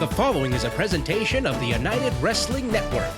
The following is a presentation of the United Wrestling Network.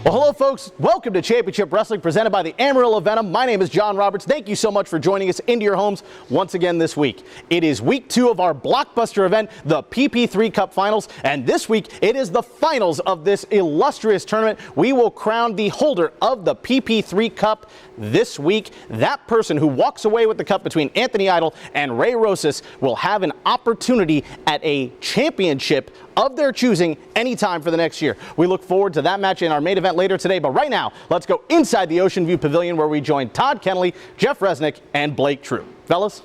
Well, hello, folks. Welcome to Championship Wrestling presented by the Amarillo Venom. My name is John Roberts. Thank you so much for joining us into your homes once again this week. It is week 2 of our blockbuster event, the PP3 Cup Finals, and this week it is the finals of this illustrious tournament. We will crown the holder of the PP3 Cup this week. That person who walks away with the cup between Anthony Idol and Ray Rosas will have an opportunity at a championship of their choosing anytime for the next year. We look forward to that match in our main event later today, but right now, let's go inside the Ocean View Pavilion where we join Todd Kennelly, Jeff Resnick, and Blake True. Fellas?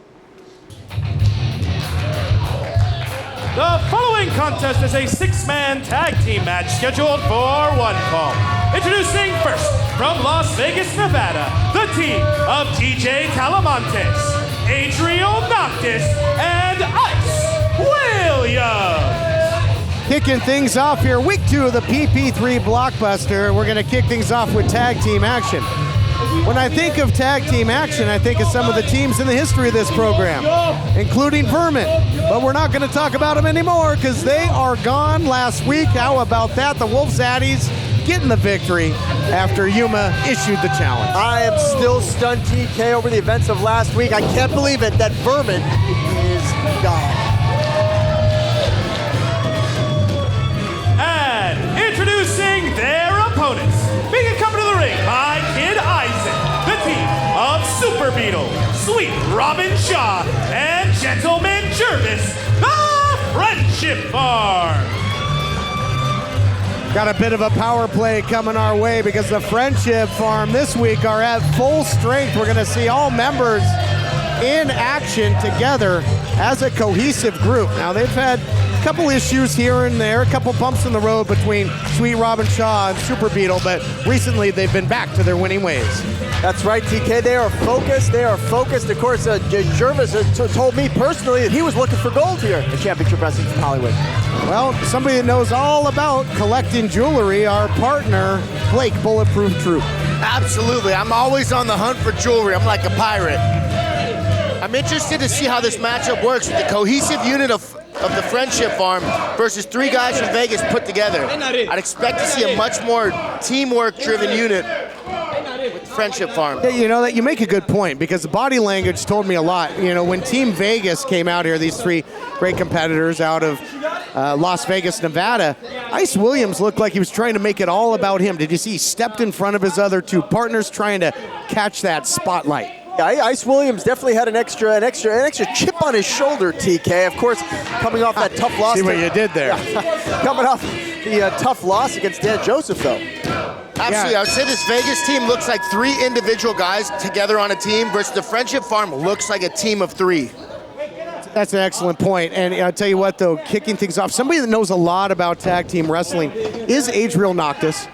The following contest is a 6-man tag team match scheduled for one fall. Introducing first, from Las Vegas, Nevada, the team of TJ Talamontes, Adriel Noctis, and Ice Williams. Kicking things off here, week 2 of the PP3 blockbuster. We're going to kick things off with tag team action. When I think of tag team action, I think of some of the teams in the history of this program, including Vermin. But we're not going to talk about them anymore because they are gone last week. How about that? The Wolves Addies getting the victory after Yuma issued the challenge. I am still stunned, TK, over the events of last week. I can't believe it that Vermin is gone. Introducing their opponents, being accompanied to the ring by Kid Isaac, the team of Super Beetle, Sweet Robin Shaw, and Gentleman Jervis, the Friendship Farm. Got a bit of a power play coming our way because the Friendship Farm this week are at full strength. We're going to see all members in action together as a cohesive group. Now, they've had a couple issues here and there, a couple bumps in the road between Sweet Robin Shaw and Super Beetle, but recently they've been back to their winning ways. That's right, TK. They are focused. They are focused. Of course, Jervis told me personally that he was looking for gold here at Championship Wrestling from Hollywood. Well, somebody that knows all about collecting jewelry, our partner, Blake Bulletproof Troop. Absolutely. I'm always on the hunt for jewelry. I'm like a pirate. I'm interested to see how this matchup works with the cohesive unit of the Friendship Farm versus 3 guys from Vegas put together. I'd expect to see a much more teamwork-driven unit with the Friendship Farm. Yeah, you know, that you make a good point because the body language told me a lot. You know, when Team Vegas came out here, these 3 great competitors out of Las Vegas, Nevada, Ice Williams looked like he was trying to make it all about him. Did you see he stepped in front of his other 2 partners trying to catch that spotlight? Yeah, Ice Williams definitely had an extra chip on his shoulder, TK. Of course, coming off that tough loss. See what you did there. Coming off the tough loss against Dan Joseph, though. Absolutely. I would say this Vegas team looks like 3 individual guys together on a team versus the Friendship Farm looks like a team of 3. That's an excellent point. And I'll tell you what, though, kicking things off, somebody that knows a lot about tag team wrestling is Adriel Noctis.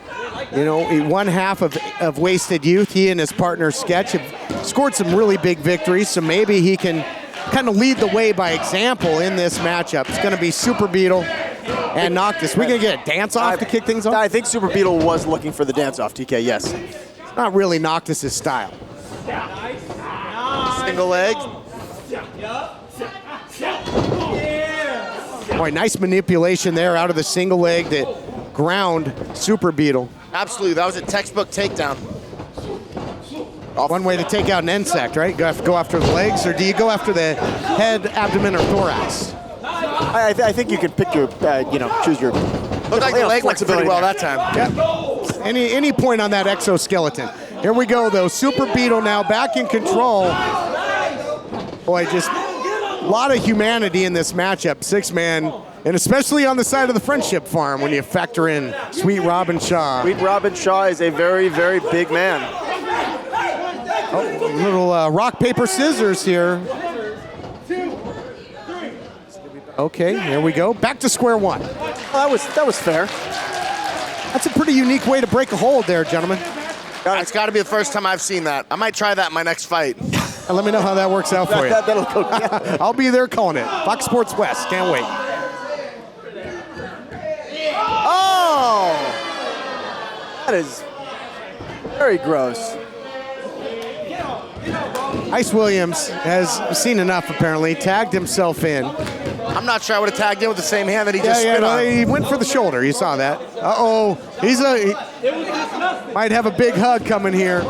You know, one half of Wasted Youth. He and his partner Sketch have scored some really big victories, so maybe he can kind of lead the way by example in this matchup. It's going to be Super Beetle and Noctis. We're going to get a dance-off to kick things off? I think Super Beetle was looking for the dance-off, TK, yes. It's not really Noctis' style. Single leg. Boy, nice manipulation there out of the single leg that ground Super Beetle. Absolutely. That was a textbook takedown. One way to take out an insect, right? Go after the legs, or do you go after the head, abdomen, or thorax? I think you can pick your, choose your. Looked like the leg went pretty well that time. Yep. Any point on that exoskeleton. Here we go, though. Super Beetle now back in control. Boy, just a lot of humanity in this matchup. 6-man, and especially on the side of the Friendship Farm when you factor in Sweet Robin Shaw. Sweet Robin Shaw is a very, very big man. Oh, a little rock, paper, scissors here. Okay, here we go. Back to square one. Well, that was fair. That's a pretty unique way to break a hold there, gentlemen. That's got to be the first time I've seen that. I might try that in my next fight. And let me know how that works out for you. That'll go. Yeah. I'll be there calling it. Fox Sports West. Can't wait. Oh! That is very gross. Ice Williams has seen enough, apparently. Tagged himself in. I'm not sure I would have tagged in with the same hand that he just spit on. He went for the shoulder. You saw that. Uh-oh. He might have a big hug coming here.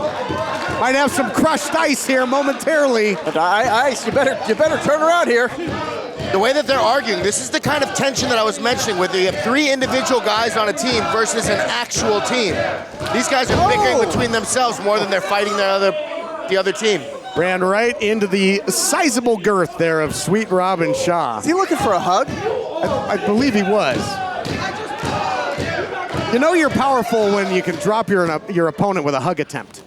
Might have some crushed ice here momentarily. But Ice, you better turn around here. The way that they're arguing, this is the kind of tension that I was mentioning with you have 3 individual guys on a team versus an actual team. These guys are bickering between themselves more than they're fighting the other team. Ran right into the sizable girth there of Sweet Robin Shaw. Is he looking for a hug? I believe he was. You know you're powerful when you can drop your opponent with a hug attempt.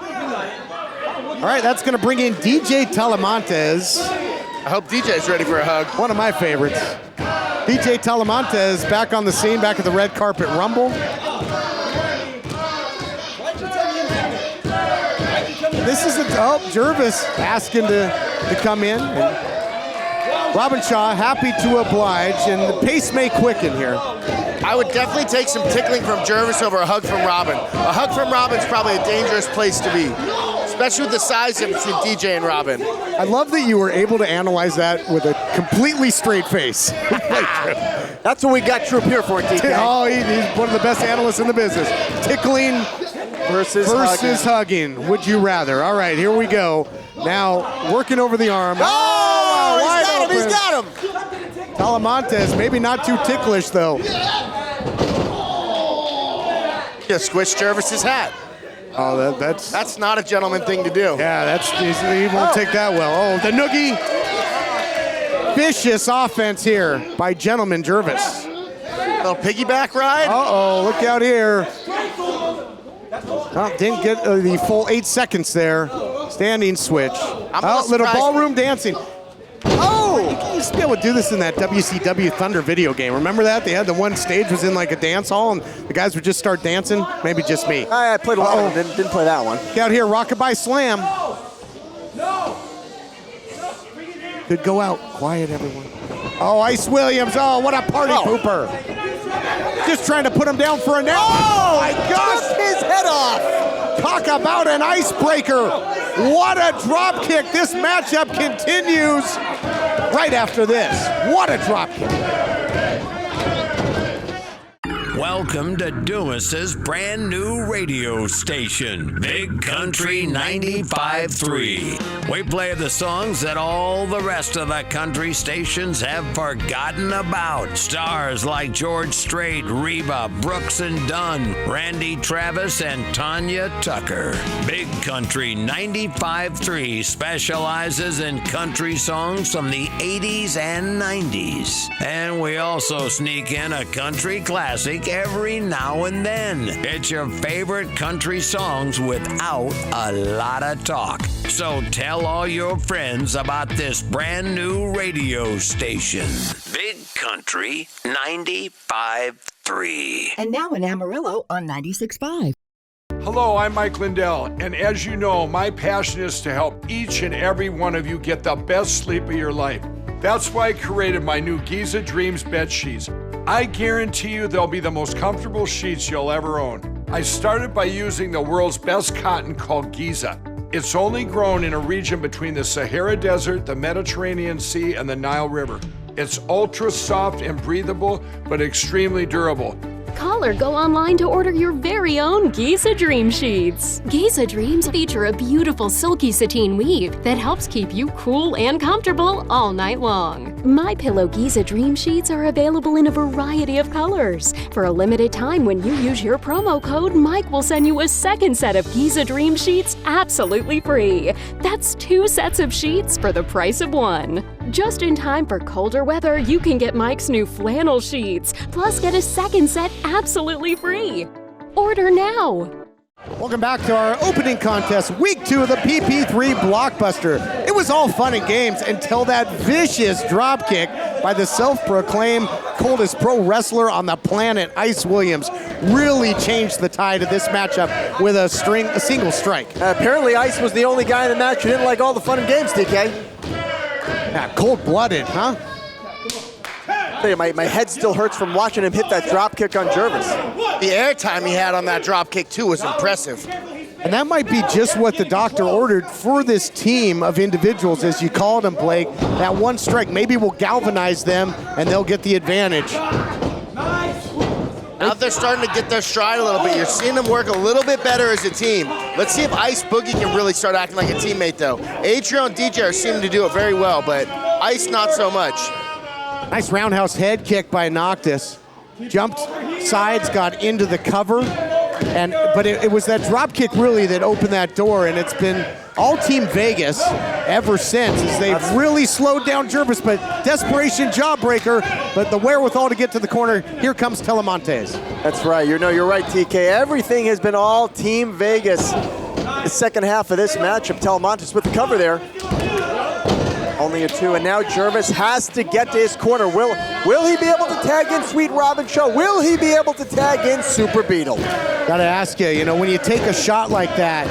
All right, that's going to bring in DJ Talamantes. I hope DJ's ready for a hug. One of my favorites. DJ Talamantes back on the scene, back at the red carpet rumble. This is Jervis asking to come in. And Robin Shaw happy to oblige, and the pace may quicken here. I would definitely take some tickling from Jervis over a hug from Robin. A hug from Robin's probably a dangerous place to be, especially with the size difference between DJ and Robin. I love that you were able to analyze that with a completely straight face. That's what we got Troop here for, TK. Oh, he's one of the best analysts in the business. Tickling versus hugging. Would you rather? All right, here we go. Now, working over the arm. Oh, he's got him. Talamantes, maybe not too ticklish, though. Just squish Jervis's hat. Oh, that's not a gentleman thing to do. Yeah, he won't take that well. Oh, the noogie. Vicious offense here by Gentleman Jervis. Little piggyback ride. Uh-oh, look out here. Well, didn't get the full 8 seconds there. Standing switch. Little ballroom dancing. Oh! You used to be able to do this in that WCW Thunder video game. Remember that? They had the one stage was in like a dance hall, and the guys would just start dancing. Maybe just me. I played a lot of them. Didn't play that one. Look out here, Rockabye Slam. Could go out. Quiet, everyone. Oh, Ice Williams. Oh, what a party pooper. Just trying to put him down for a nap. Oh, my gosh. Took his head off. Talk about an icebreaker. What a drop kick. This matchup continues right after this. What a drop kick. Welcome to Dumas's brand new radio station, Big Country 95.3. We play the songs that all the rest of the country stations have forgotten about. Stars like George Strait, Reba, Brooks and Dunn, Randy Travis, and Tanya Tucker. Big Country 95.3 specializes in country songs from the 80s and 90s. And we also sneak in a country classic every now and then. It's your favorite country songs without a lot of talk. So tell all your friends about this brand new radio station, Big Country 95.3. And now in Amarillo on 96.5. Hello, I'm Mike Lindell, and as you know, my passion is to help each and every one of you get the best sleep of your life. That's why I created my new Giza Dreams bed sheets. I guarantee you they'll be the most comfortable sheets you'll ever own. I started by using the world's best cotton called Giza. It's only grown in a region between the Sahara Desert, the Mediterranean Sea, and the Nile River. It's ultra soft and breathable, but extremely durable. Call or go online to order your very own Giza Dream Sheets. Giza Dreams feature a beautiful silky sateen weave that helps keep you cool and comfortable all night long. My Pillow Giza Dream Sheets are available in a variety of colors. For a limited time, when you use your promo code, Mike will send you a second set of Giza Dream Sheets absolutely free. That's 2 sets of sheets for the price of 1. Just in time for colder weather, you can get Mike's new flannel sheets, plus get a second set absolutely free. Order now. Welcome back to our opening contest, week 2 of the PP3 Blockbuster. It was all fun and games until that vicious drop kick by the self-proclaimed coldest pro wrestler on the planet, Ice Williams, really changed the tide of this matchup with a single strike. Apparently Ice was the only guy in the match who didn't like all the fun and games, TK. Yeah, cold-blooded, huh? My head still hurts from watching him hit that drop kick on Jervis. The airtime he had on that drop kick too was impressive. And that might be just what the doctor ordered for this team of individuals, as you called them, Blake. That one strike maybe will galvanize them and they'll get the advantage. Now they're starting to get their stride a little bit. You're seeing them work a little bit better as a team. Let's see if Ice Boogie can really start acting like a teammate though. Adriel and DJ are seeming to do it very well, but Ice not so much. Nice roundhouse head kick by Noctis. Jumped sides, got into the cover. But it was that drop kick really that opened that door, and it's been all Team Vegas ever since as they've really slowed down Jervis, but desperation jawbreaker, but the wherewithal to get to the corner. Here comes Telemontes. That's right. You're right, TK. Everything has been all Team Vegas. The second half of this matchup, Telemontes with the cover there. Only a 2, and now Jervis has to get to his corner. Will he be able to tag in Sweet Robin Shaw? Will he be able to tag in Super Beetle? Gotta ask you, when you take a shot like that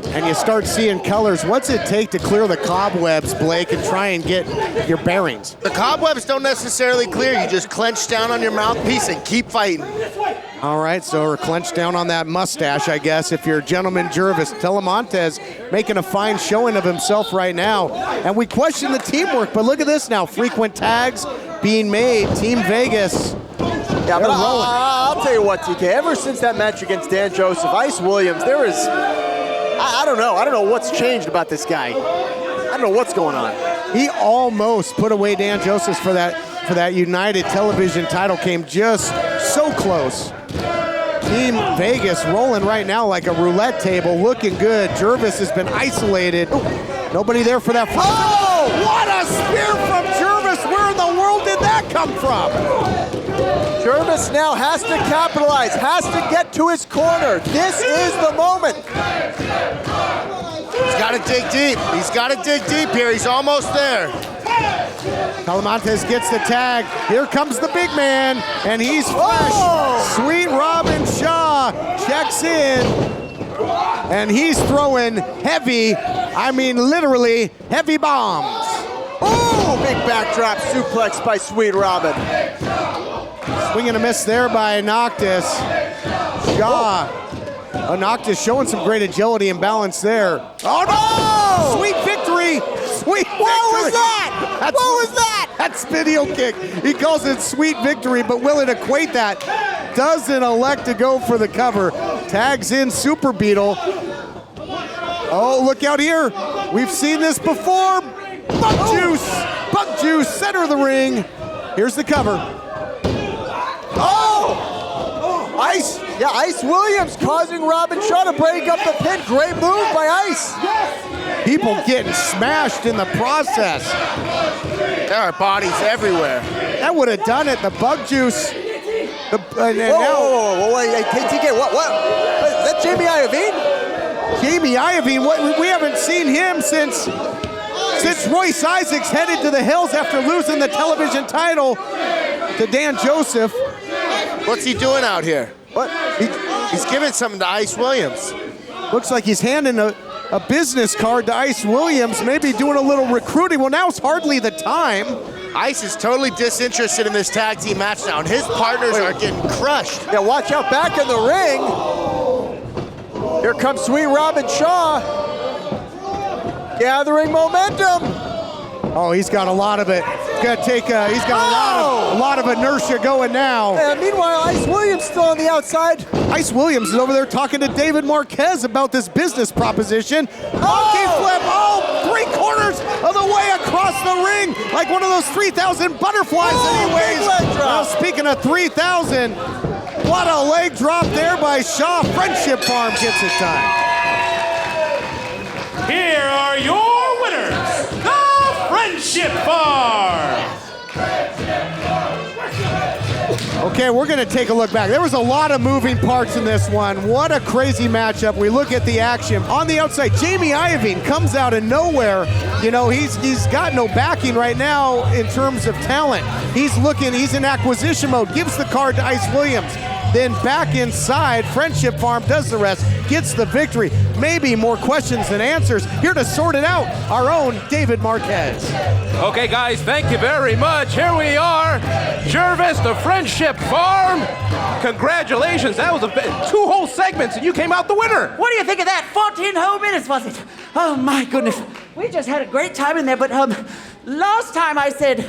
and you start seeing colors, what's it take to clear the cobwebs, Blake, and try and get your bearings? The cobwebs don't necessarily clear. You just clench down on your mouthpiece and keep fighting. All right, so we're clenched down on that mustache, I guess, if you're Gentleman Jervis. Telemontes making a fine showing of himself right now. And we question the teamwork, but look at this now. Frequent tags being made. Team Vegas. Yeah, but I'll tell you what, TK. Ever since that match against Dan Joseph, Ice Williams, there is, I don't know. I don't know what's changed about this guy. I don't know what's going on. He almost put away Dan Joseph for that United Television title. Came just so close. Team Vegas rolling right now like a roulette table, looking good. Jervis has been isolated. Nobody there for that. Oh, what a spear from Jervis. Where in the world did that come from? Jervis now has to capitalize, has to get to his corner. This is the moment. He's got to dig deep. He's got to dig deep here. He's almost there. Telemontes gets the tag. Here comes the big man, and he's fresh. Oh! Sweet Robin Shaw checks in, and he's throwing heavy, I mean literally heavy bombs. Oh, big backdrop suplex by Sweet Robin. Swing and a miss there by Noctis. Shaw. Noctis showing some great agility and balance there. Oh no! Sweet victory! Sweet victory! What was that? What was that? That's video kick. He calls it sweet victory, but will it equate that? Doesn't elect to go for the cover. Tags in Super Beetle. Oh, look out here. We've seen this before. Bug juice. Bug juice, center of the ring. Here's the cover. Oh! Ice. Yeah, Ice Williams causing Robin Shaw to break up the pin. Great move by Ice. People getting smashed in the process. There are bodies everywhere. That would have done it. The bug juice. Whoa, TK, what? Is that Jamie Iovine? Jamie Iovine, we haven't seen him since Royce Isaacs headed to the hills after losing the television title to Dan Joseph. What's he doing out here? What? He's giving something to Ice Williams. Looks like he's handing a business card to Ice Williams, maybe doing a little recruiting. Well, now's hardly the time. Ice is totally disinterested in this tag team match now, and his partners are getting crushed. Yeah, watch out, back in the ring. Here comes Sweet Robin Shaw. Gathering momentum. Oh, he's got a lot of it. He's got a lot of inertia going now. And meanwhile, Ice Williams still on the outside. Ice Williams is over there talking to David Marquez about this business proposition. Monkey flip, 3/4 of the way across the ring, like one of those 3,000 butterflies anyways. Now, speaking of 3,000, what a leg drop there by Shaw. Friendship Farm gets it done. Here are your winners, the Friendship Farm. Okay, we're going to take a look back. There was a lot of moving parts in this one. What a crazy matchup. We look at the action. On the outside, Jamie Iovine comes out of nowhere. You know, he's got no backing right now in terms of talent. He's in acquisition mode, gives the card to Ice Williams. Then back inside, Friendship Farm does the rest, gets the victory. Maybe more questions than answers. Here to sort it out, our own David Marquez. Okay, guys, thank you very much. Here we are, Jervis, the Friendship Farm. Congratulations, that was 2 whole segments, and you came out the winner. What do you think of that? 14 whole minutes, was it? Oh, my goodness. We just had a great time in there, but last time I said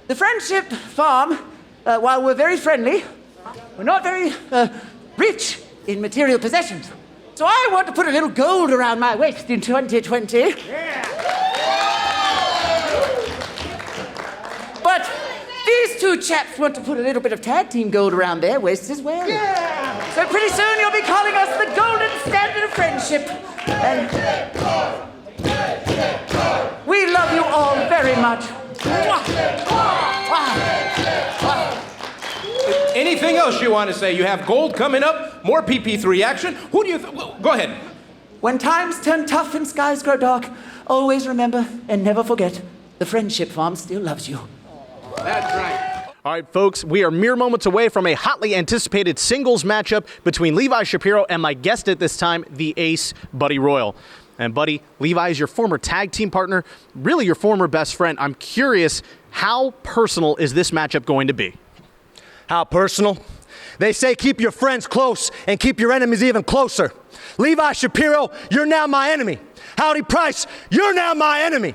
the Friendship Farm, while we're very friendly, we're not very rich in material possessions. So I want to put a little gold around my waist in 2020. Yeah. But these 2 chaps want to put a little bit of tag team gold around their waists as well. Yeah. So pretty soon you'll be calling us the golden standard of friendship. And we love you all very much. Anything else you want to say? You have gold coming up, more PP3 action. Who do you go ahead. When times turn tough and skies grow dark, always remember and never forget, the Friendship Farm still loves you. That's right. All right, folks, we are mere moments away from a hotly anticipated singles matchup between Levi Shapiro and my guest at this time, the ace, Buddy Royal. And Buddy, Levi is your former tag team partner, really your former best friend. I'm curious, how personal is this matchup going to be? How personal? They say keep your friends close and keep your enemies even closer. Levi Shapiro, you're now my enemy. Howdy Price, you're now my enemy.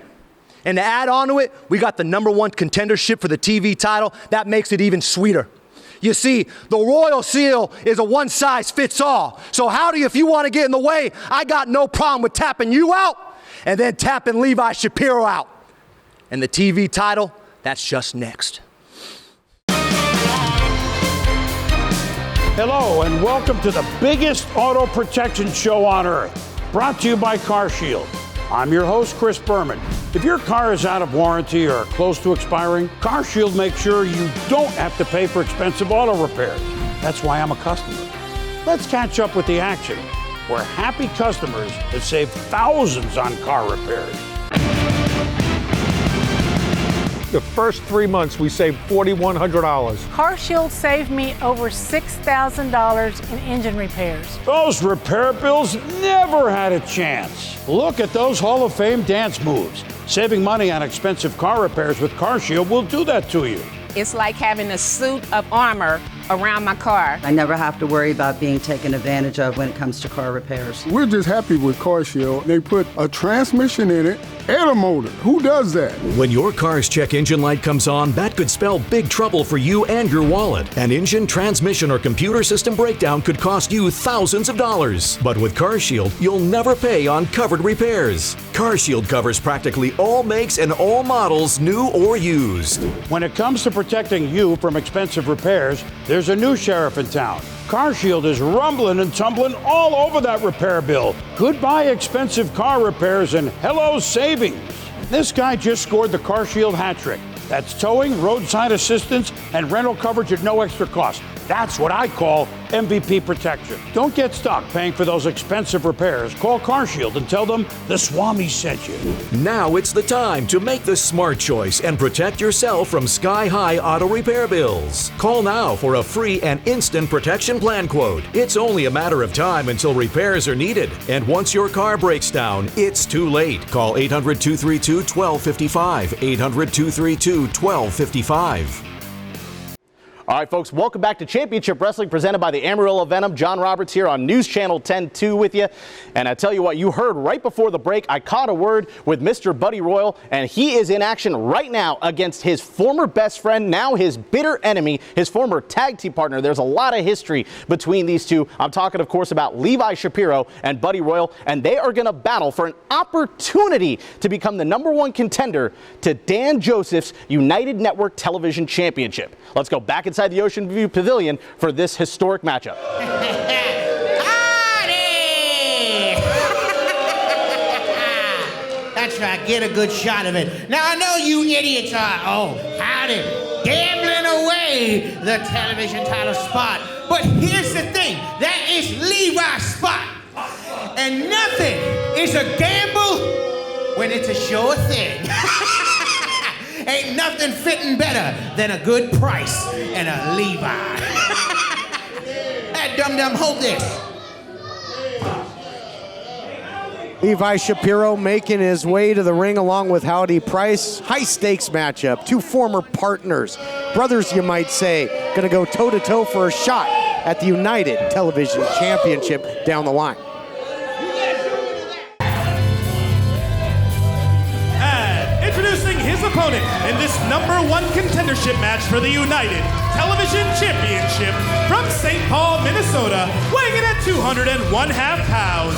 And to add on to it, we got the #1 contendership for the TV title. That makes it even sweeter. You see, the Royal Seal is a one-size-fits-all. So howdy, if you want to get in the way, I got no problem with tapping you out and then tapping Levi Shapiro out. And the TV title, that's just next. Hello and welcome to the biggest auto protection show on earth, brought to you by CarShield. I'm your host, Chris Berman. If your car is out of warranty or close to expiring, CarShield makes sure you don't have to pay for expensive auto repairs. That's why I'm a customer. Let's catch up with the action, where happy customers have saved thousands on car repairs. The first 3 months, we saved $4,100. CarShield saved me over $6,000 in engine repairs. Those repair bills never had a chance. Look at those Hall of Fame dance moves. Saving money on expensive car repairs with CarShield will do that to you. It's like having a suit of armor around my car. I never have to worry about being taken advantage of when it comes to car repairs. We're just happy with CarShield. They put a transmission in it and a motor. Who does that? When your car's check engine light comes on, that could spell big trouble for you and your wallet. An engine, transmission, or computer system breakdown could cost you thousands of dollars. But with CarShield, you'll never pay on covered repairs. CarShield covers practically all makes and all models, new or used. When it comes to protecting you from expensive repairs, there's a new sheriff in town. CarShield is rumbling and tumbling all over that repair bill. Goodbye expensive car repairs and hello savings. This guy just scored the CarShield hat trick. That's towing, roadside assistance, and rental coverage at no extra cost. That's what I call MVP protection. Don't get stuck paying for those expensive repairs. Call CarShield and tell them the Swami sent you. Now it's the time to make the smart choice and protect yourself from sky-high auto repair bills. Call now for a free and instant protection plan quote. It's only a matter of time until repairs are needed. And once your car breaks down, it's too late. Call 800-232-1255. 800-232-1255. All right, folks, welcome back to Championship Wrestling presented by the Amarillo Venom. John Roberts here on News Channel 10-2 with you. And I tell you what, you heard right before the break, I caught a word with Mr. Buddy Royal, and he is in action right now against his former best friend, now his bitter enemy, his former tag team partner. There's a lot of history between these two. I'm talking, of course, about Levi Shapiro and Buddy Royal, and they are going to battle for an opportunity to become the #1 contender to Dan Joseph's United Network Television Championship. Let's go back inside the Ocean View Pavilion for this historic matchup. That's try to get a good shot of it. Now, I know you idiots are, howdy, gambling away the television title spot. But here's the thing, that is Levi's spot. And nothing is a gamble when it's a sure thing. Ain't nothing fitting better than a good price and a Levi. That dum-dum, hold this. Levi Shapiro making his way to the ring along with Howdy Price. High stakes matchup. Two former partners. Brothers, you might say. Going to go toe-to-toe for a shot at the United Television Championship down the line. And introducing his opponent in this #1 contendership match for the United Television Championship from St. Paul, Minnesota, weighing in at 201.5 pounds.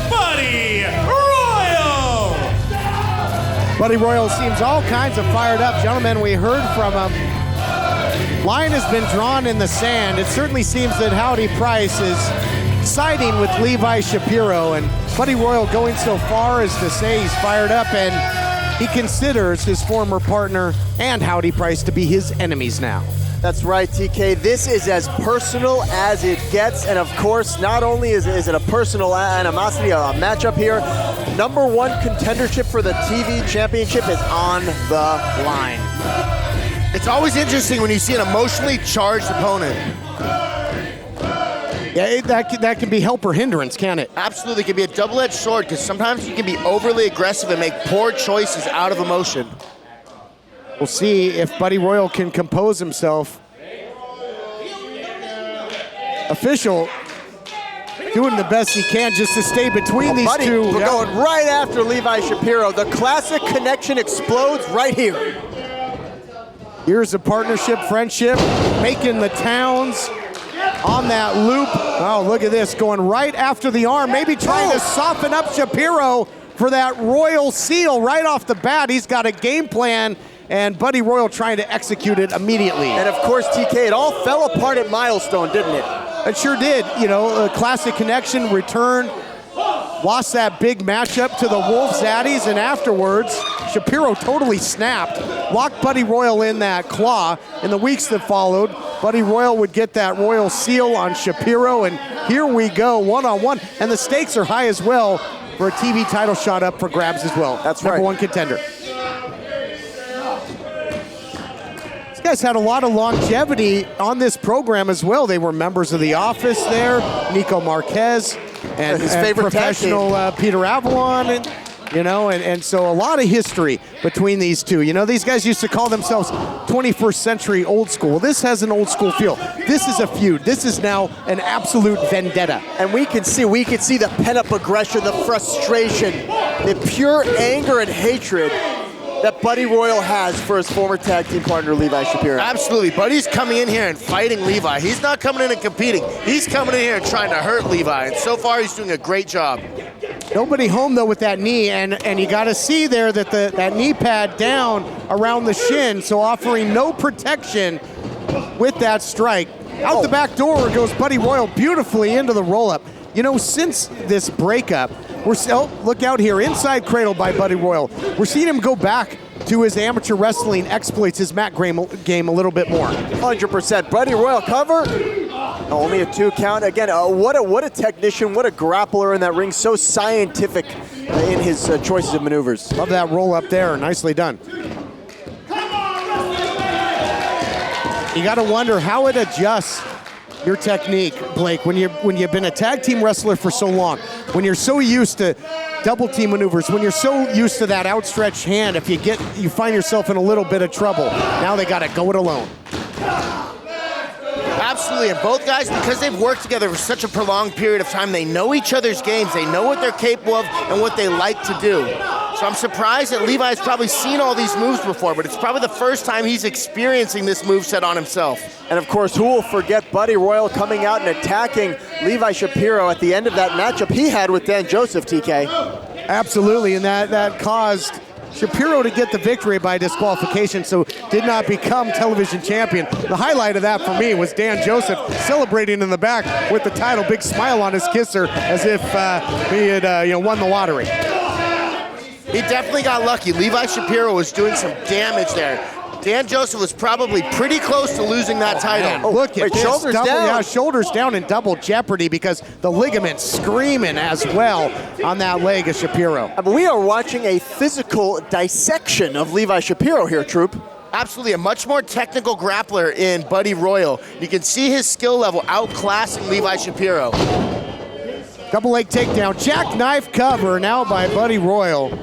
Buddy Royal! Buddy Royal seems all kinds of fired up. Gentlemen, we heard from him. Line has been drawn in the sand. It certainly seems that Howdy Price is siding with Levi Shapiro, and Buddy Royal going so far as to say he's fired up, and he considers his former partner and Howdy Price to be his enemies now. That's right, TK. This is as personal as it gets. And of course, not only is it a personal animosity, a matchup here, #1 contendership for the TV championship is on the line. It's always interesting when you see an emotionally charged opponent. Yeah, that can be help or hindrance, can it? Absolutely, it can be a double-edged sword because sometimes you can be overly aggressive and make poor choices out of emotion. We'll see if Buddy Royal can compose himself. Official doing the best he can just to stay between these Buddy, two. We're going right after Levi Shapiro. The classic connection explodes right here. Here's a partnership, friendship, making the towns on that loop. Oh, look at this, going right after the arm, maybe trying to soften up Shapiro for that Royal seal right off the bat. He's got a game plan, and Buddy Royal trying to execute it immediately. And of course, TK, it all fell apart at Milestone, didn't it? It sure did. You know, a classic connection, return, lost that big matchup to the Wolf Zaddies, and afterwards, Shapiro totally snapped, locked Buddy Royal in that claw. In the weeks that followed, Buddy Royal would get that Royal seal on Shapiro, and here we go, one-on-one, and the stakes are high as well for a TV title shot up for grabs as well. That's right. #1 contender. These guys had a lot of longevity on this program as well. They were members of The Office there, Nico Marquez, and his favorite professional Peter Avalon, and so a lot of history between these two. You know, these guys used to call themselves 21st century old school. This has an old school feel. This is a feud. This is now an absolute vendetta. And we can see the pent-up aggression, the frustration, the pure anger and hatred that Buddy Royal has for his former tag team partner, Levi Shapiro. Absolutely. Buddy's coming in here and fighting Levi. He's not coming in and competing. He's coming in here and trying to hurt Levi, and so far he's doing a great job. Nobody home, though, with that knee, and you got to see there that that knee pad down around the shin, so offering no protection with that strike. Out the back door goes Buddy Royal beautifully into the roll-up. You know, since this breakup, look out here, inside cradle by Buddy Royal. We're seeing him go back to his amateur wrestling exploits, his mat game a little bit more. 100%. Buddy Royal cover. Only a 2 count. Again, what a technician, what a grappler in that ring. So scientific in his choices of maneuvers. Love that roll up there. Nicely done. You got to wonder how it adjusts your technique, Blake, when you've been a tag team wrestler for so long, when you're so used to double team maneuvers, when you're so used to that outstretched hand, if you find yourself in a little bit of trouble, now they got to go it alone. Absolutely, and both guys, because they've worked together for such a prolonged period of time, they know each other's games, they know what they're capable of and what they like to do. So I'm surprised that Levi's probably seen all these moves before, but it's probably the first time he's experiencing this moveset on himself. And of course, who will forget Buddy Royal coming out and attacking Levi Shapiro at the end of that matchup he had with Dan Joseph, TK? Absolutely, and that caused Shapiro to get the victory by disqualification, so did not become television champion. The highlight of that for me was Dan Joseph celebrating in the back with the title, big smile on his kisser, as if he had won the lottery. He definitely got lucky. Levi Shapiro was doing some damage there. Dan Joseph was probably pretty close to losing that title. Look at this. shoulders down. down. Yeah, shoulders down in double jeopardy because the ligament's screaming as well on that leg of Shapiro. We are watching a physical dissection of Levi Shapiro here, Troop. Absolutely, a much more technical grappler in Buddy Royal. You can see his skill level outclassing Levi Shapiro. Double leg takedown, jackknife cover now by Buddy Royal.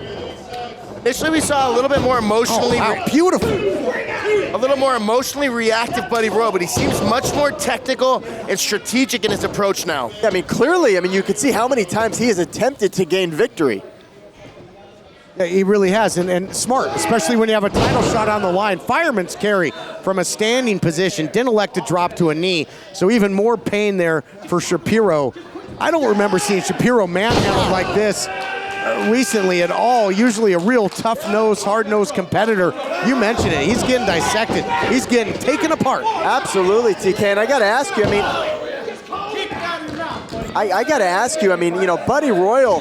Initially, we saw a little bit more emotionally... beautiful. A little more emotionally reactive Buddy Royal, but he seems much more technical and strategic in his approach now. I mean, clearly, you could see how many times he has attempted to gain victory. Yeah, he really has, and smart, especially when you have a title shot on the line. Fireman's carry from a standing position, didn't elect to drop to a knee, so even more pain there for Shapiro. I don't remember seeing Shapiro manhandled like this recently at all. Usually a real tough-nosed, hard-nosed competitor. You mentioned it. He's getting dissected. He's getting taken apart. Absolutely, TK. And I got to ask you, I got to ask you, Buddy Royal,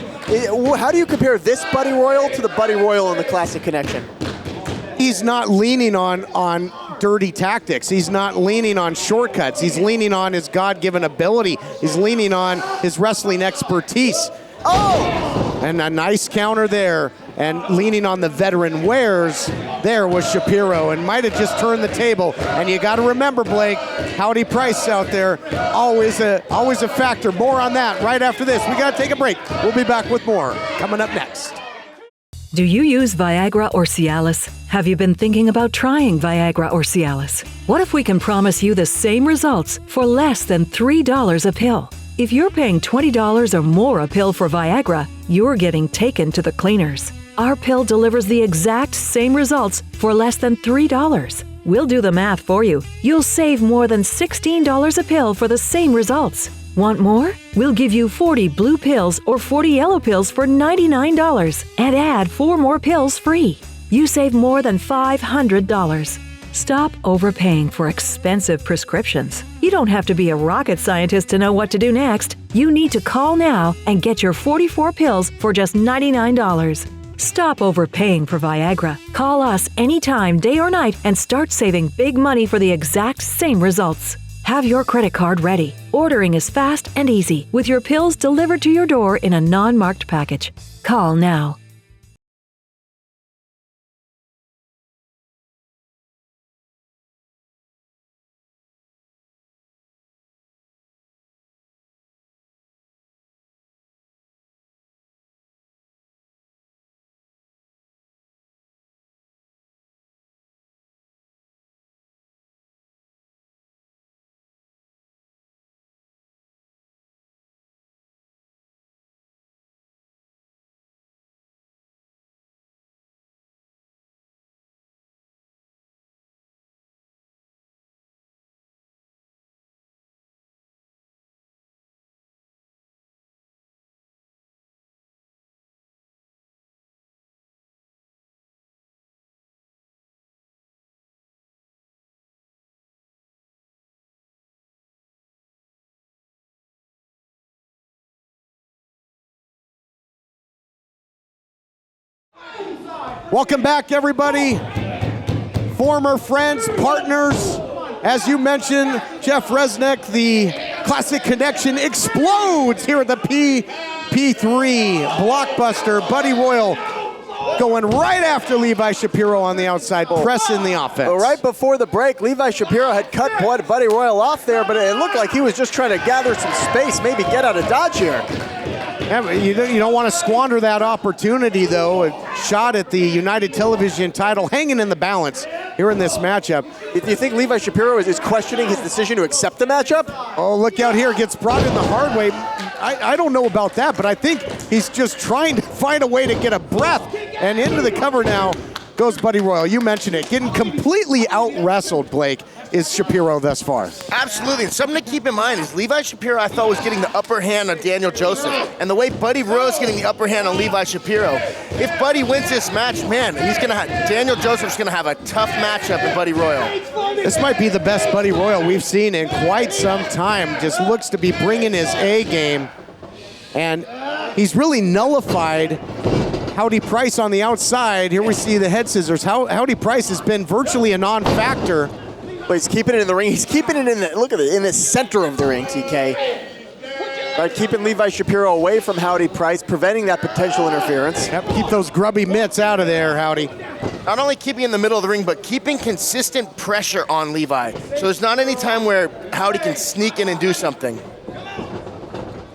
how do you compare this Buddy Royal to the Buddy Royal in the Classic Connection? He's not leaning on dirty tactics. He's not leaning on shortcuts. He's leaning on his God-given ability. He's leaning on his wrestling expertise. Oh! And a nice counter there. And leaning on the veteran wares, there was Shapiro, and might have just turned the table. And you got to remember, Blake, Howdy Price out there, always a factor. More on that right after this. We got to take a break. We'll be back with more coming up next. Do you use VIAGRA or Cialis? Have you been thinking about trying VIAGRA or Cialis? What if we can promise you the same results for less than $3 a pill? If you're paying $20 or more a pill for VIAGRA, you're getting taken to the cleaners. Our pill delivers the exact same results for less than $3. We'll do the math for you. You'll save more than $16 a pill for the same results. Want more? We'll give you 40 blue pills or 40 yellow pills for $99 and add 4 more pills free. You save more than $500. Stop overpaying for expensive prescriptions. You don't have to be a rocket scientist to know what to do next. You need to call now and get your 44 pills for just $99. Stop overpaying for VIAGRA. Call us anytime, day or night, and start saving big money for the exact same results. Have your credit card ready. Ordering is fast and easy, with your pills delivered to your door in a non-marked package. Call now. Welcome back, everybody. Former friends, partners. As you mentioned, Jeff Resnick, the Classic Connection explodes here at the PP3 Blockbuster. Buddy Royal going right after Levi Shapiro on the outside, pressing the offense. Well, right before the break, Levi Shapiro had cut Buddy Royal off there, but it looked like he was just trying to gather some space, maybe get out of dodge here. Yeah, you don't want to squander that opportunity, though. A shot at the United Television title hanging in the balance here in this matchup. Do you think Levi Shapiro is questioning his decision to accept the matchup? Oh, look out here. Gets brought in the hard way. I don't know about that, but I think he's just trying to find a way to get a breath. And into the cover now goes Buddy Royal. You mentioned it. Getting completely out-wrestled, Blake, is Shapiro thus far. Absolutely. And something to keep in mind is Levi Shapiro, I thought, was getting the upper hand on Daniel Joseph. And the way Buddy Royal is getting the upper hand on Levi Shapiro, if Buddy wins this match, man, Daniel Joseph's going to have a tough matchup in Buddy Royal. This might be the best Buddy Royal we've seen in quite some time. Just looks to be bringing his A game. And he's really nullified Howdy Price on the outside. Here we see the head scissors. Howdy Price has been virtually a non-factor. But he's keeping it in the ring. He's keeping it in the, look at it, in the center of the ring, TK. Right, keeping Levi Shapiro away from Howdy Price, preventing that potential interference. Yep, keep those grubby mitts out of there, Howdy. Not only keeping in the middle of the ring, but keeping consistent pressure on Levi. So there's not any time where Howdy can sneak in and do something.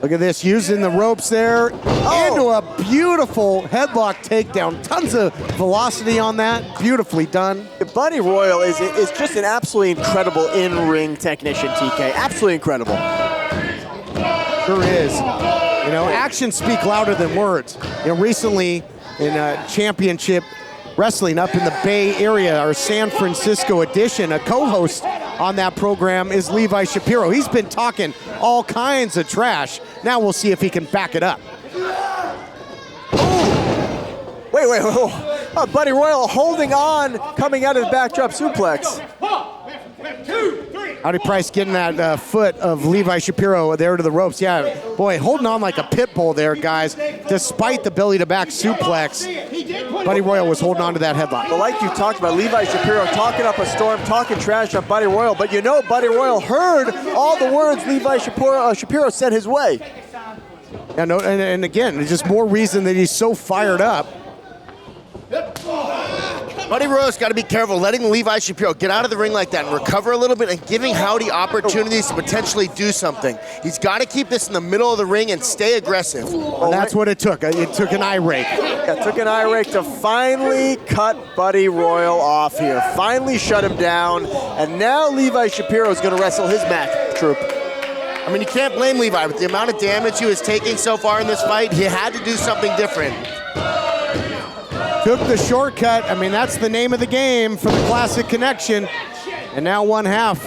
Look at this, using the ropes there into a beautiful headlock takedown. Tons of velocity on that, beautifully done. Buddy Royal is just an absolutely incredible in-ring technician, TK. Absolutely incredible. Sure is. You know, actions speak louder than words. You know, recently in Championship Wrestling up in the Bay Area, our San Francisco edition, a co-host on that program is Levi Shapiro. He's been talking all kinds of trash. Now we'll see if he can back it up. Wait. Buddy Royal holding on, coming out of the backdrop suplex. Howdy Price getting that foot of Levi Shapiro there to the ropes. Yeah, boy, holding on like a pit bull there, guys. Despite the belly-to-back suplex, Buddy Royal was holding on to that headlock. But like you talked about, Levi Shapiro talking up a storm, talking trash on Buddy Royal, but you know Buddy Royal heard all the words Levi Shapiro said his way. Yeah, no, and again, it's just more reason that he's so fired up. Buddy Royal's got to be careful letting Levi Shapiro get out of the ring like that and recover a little bit and giving Howdy opportunities to potentially do something. He's got to keep this in the middle of the ring and stay aggressive. And that's what it took. It took an eye rake. Yeah, it took an eye rake to finally cut Buddy Royal off here. Finally shut him down. And now Levi Shapiro is going to wrestle his match, Troop. I mean, you can't blame Levi. With the amount of damage he was taking so far in this fight, he had to do something different. Took the shortcut. I mean, that's the name of the game for the Classic Connection. And now one half.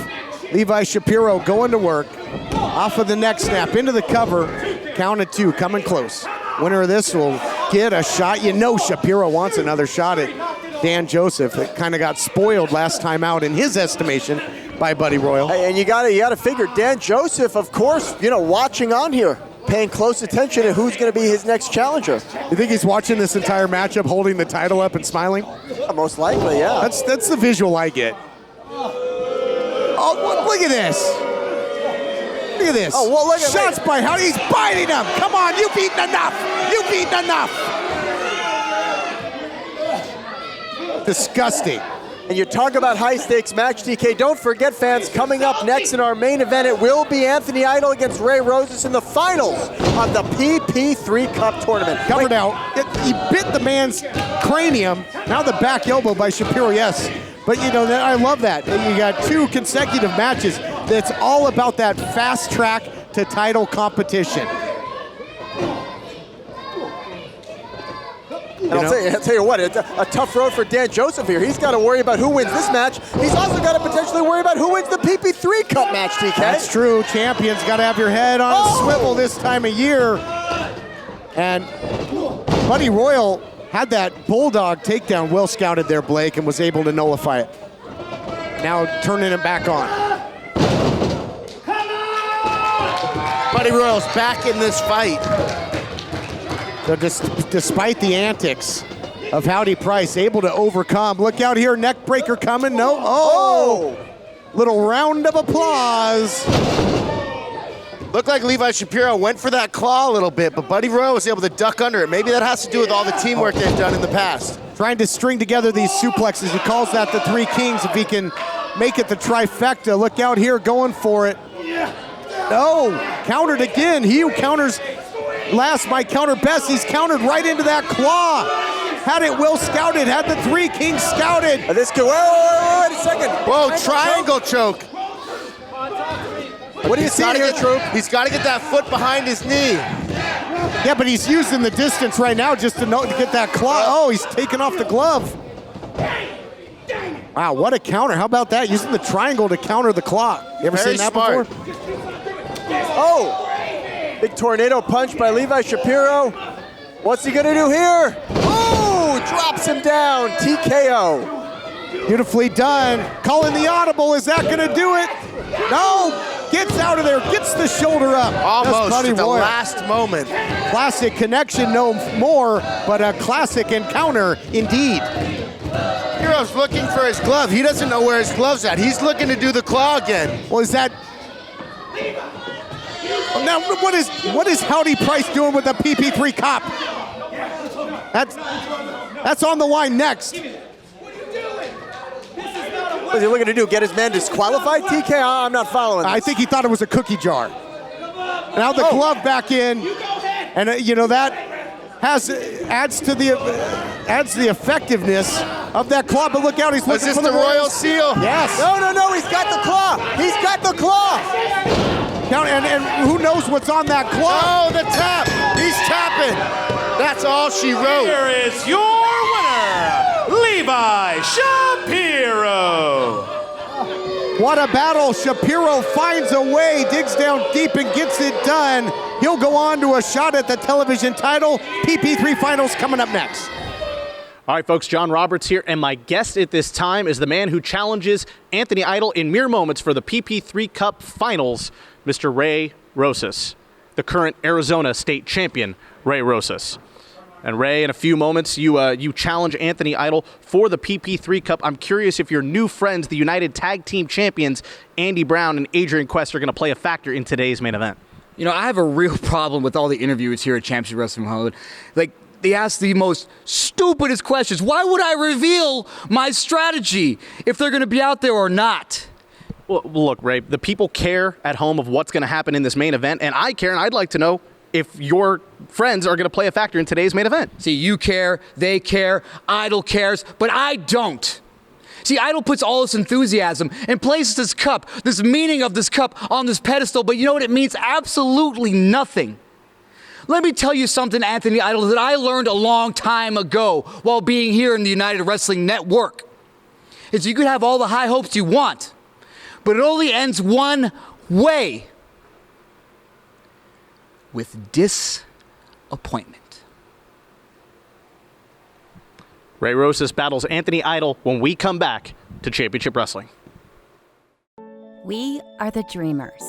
Levi Shapiro going to work. Off of the neck snap, into the cover. Count of two, coming close. Winner of this will get a shot. You know Shapiro wants another shot at Dan Joseph. It kind of got spoiled last time out in his estimation by Buddy Royal. Hey, and you gotta figure Dan Joseph, of course, watching on here, paying close attention to who's going to be his next challenger. You think he's watching this entire matchup, holding the title up and smiling? Most likely, yeah. That's the visual I get. Oh, look at this. Look at this. Oh, well, look at shots by Howdy. He's biting him. Come on, you've eaten enough. You've eaten enough. Disgusting. And you talk about high-stakes match, TK. Don't forget, fans, coming up next in our main event, it will be Anthony Idol against Ray Rosas in the finals of the PP3 Cup tournament. Covered out. He bit the man's cranium. Now the back elbow by Shapiro, yes. But, I love that. You got two consecutive matches that's all about that fast track to title competition. And I'll tell you what, it's a tough road for Dan Joseph here. He's got to worry about who wins this match. He's also got to potentially worry about who wins the PP3 Cup match, TK. That's true. Champions got to have your head on a swivel this time of year. And Buddy Royal had that bulldog takedown well scouted there, Blake, and was able to nullify it. Now turning it back on. Buddy Royal's back in this fight. So despite the antics of Howdy Price, able to overcome. Look out here, neck breaker coming. No, little round of applause. Looked like Levi Shapiro went for that claw a little bit, but Buddy Royal was able to duck under it. Maybe that has to do with all the teamwork they've done in the past. Trying to string together these suplexes. He calls that the Three Kings if he can make it the trifecta. Look out here, going for it. No, countered again. He who counters last might counter best. He's countered right into that claw. Had it well scouted, had the Three Kings scouted. This could, wait a second. Whoa, triangle choke. What do you see here, Troop? He's got to get that foot behind his knee. Yeah, but he's using the distance right now just to get that claw. Oh, he's taking off the glove. Wow, what a counter. How about that? Using the triangle to counter the claw. You ever seen that before? Oh, big tornado punch by Levi Shapiro. What's he gonna do here? Oh, drops him down, TKO. Beautifully done. Calling the audible, is that gonna do it? No. Gets out of there, gets the shoulder up. Almost Buddy at the Royal. last moment. Classic connection, no more, but a classic encounter indeed. Hero's looking for his glove. He doesn't know where his glove's at. He's looking to do the claw again. Well, is that... Now, what is Howdy Price doing with the PP3 Cup? That's on the line next. What is he looking to do? Get his man disqualified, TK? I'm not following this. I think he thought it was a cookie jar. Now the glove back in, and that adds to the effectiveness of that claw. But look out, he's looking for the Royal Seal. Yes. No, he's got the claw. He's got the claw. And who knows what's on that claw? Oh, the tap. He's tapping. That's all she wrote. Here is your winner, Levi Shapiro. What a battle. Shapiro finds a way, digs down deep and gets it done. He'll go on to a shot at the television title. PP3 Finals coming up next. All right, folks, John Roberts here, and my guest at this time is the man who challenges Anthony Idol in mere moments for the PP3 Cup Finals, Mr. Ray Rosas, the current Arizona State Champion, Ray Rosas. And Ray, in a few moments, you challenge Anthony Idol for the PP3 Cup. I'm curious if your new friends, the United Tag Team Champions, Andy Brown and Adrian Quest, are going to play a factor in today's main event. You know, I have a real problem with all the interviewers here at Championship Wrestling Hollywood. Like, they ask the most stupidest questions. Why would I reveal my strategy if they're going to be out there or not? Well, look, Ray, the people care at home of what's going to happen in this main event, and I care, and I'd like to know if your friends are going to play a factor in today's main event. See, you care, they care, Idol cares, but I don't. See, Idol puts all this enthusiasm and places this cup, this meaning of this cup on this pedestal, but you know what? It means absolutely nothing. Let me tell you something, Anthony Idol, that I learned a long time ago while being here in the United Wrestling Network. Is you can have all the high hopes you want, but it only ends one way. With disappointment. Ray Rosas battles Anthony Idol when we come back to Championship Wrestling. We are the Dreamers.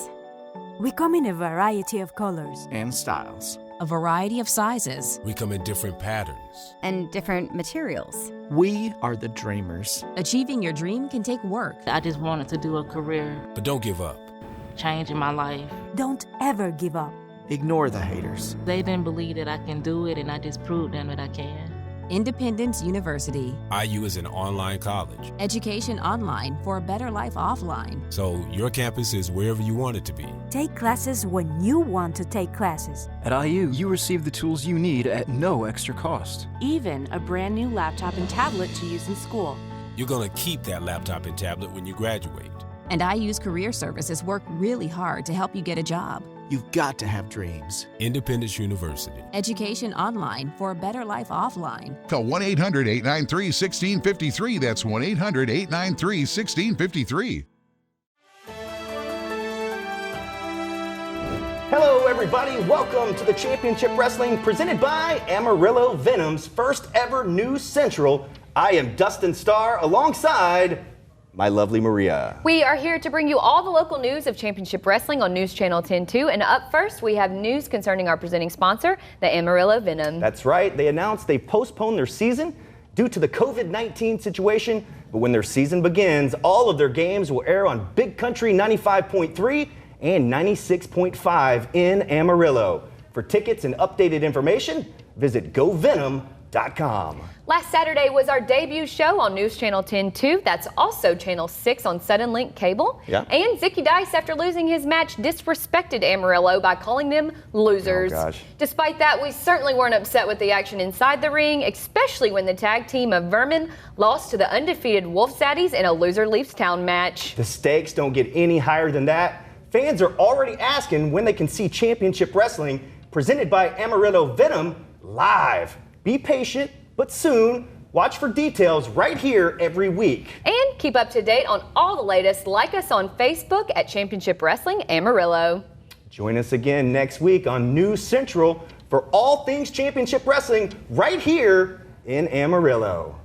We come in a variety of colors and styles, a variety of sizes. We come in different patterns and different materials. We are the Dreamers. Achieving your dream can take work. I just wanted to do a career. But don't give up. Changing my life. Don't ever give up. Ignore the haters. They didn't believe that I can do it, and I just proved them that I can. Independence University. IU is an online college. Education online for a better life offline. So your campus is wherever you want it to be. Take classes when you want to take classes. At IU, you receive the tools you need at no extra cost. Even a brand new laptop and tablet to use in school. You're going to keep that laptop and tablet when you graduate. And IU's career services work really hard to help you get a job. You've got to have dreams. Independence University. Education online for a better life offline. Call 1-800-893-1653. That's 1-800-893-1653. Hello, everybody. Welcome to the Championship Wrestling presented by Amarillo Venom's first ever News Central. I am Dustin Starr alongside my lovely Maria. We are here to bring you all the local news of Championship Wrestling on News Channel 10-2. And up first, we have news concerning our presenting sponsor, the Amarillo Venom. That's right. They announced they postponed their season due to the COVID-19 situation. But when their season begins, all of their games will air on Big Country 95.3 and 96.5 in Amarillo. For tickets and updated information, visit GoVenom.com. Last Saturday was our debut show on News Channel 10-2. That's also Channel 6 on Sudden Link Cable. Yeah. And Zicky Dice, after losing his match, disrespected Amarillo by calling them losers. Oh, gosh. Despite that, we certainly weren't upset with the action inside the ring, especially when the tag team of Vermin lost to the undefeated Wolf Zaddies in a loser leaves town match. The stakes don't get any higher than that. Fans are already asking when they can see Championship Wrestling presented by Amarillo Venom live. Be patient, but soon. Watch for details right here every week. And keep up to date on all the latest. Like us on Facebook at Championship Wrestling Amarillo. Join us again next week on News Central for all things Championship Wrestling right here in Amarillo.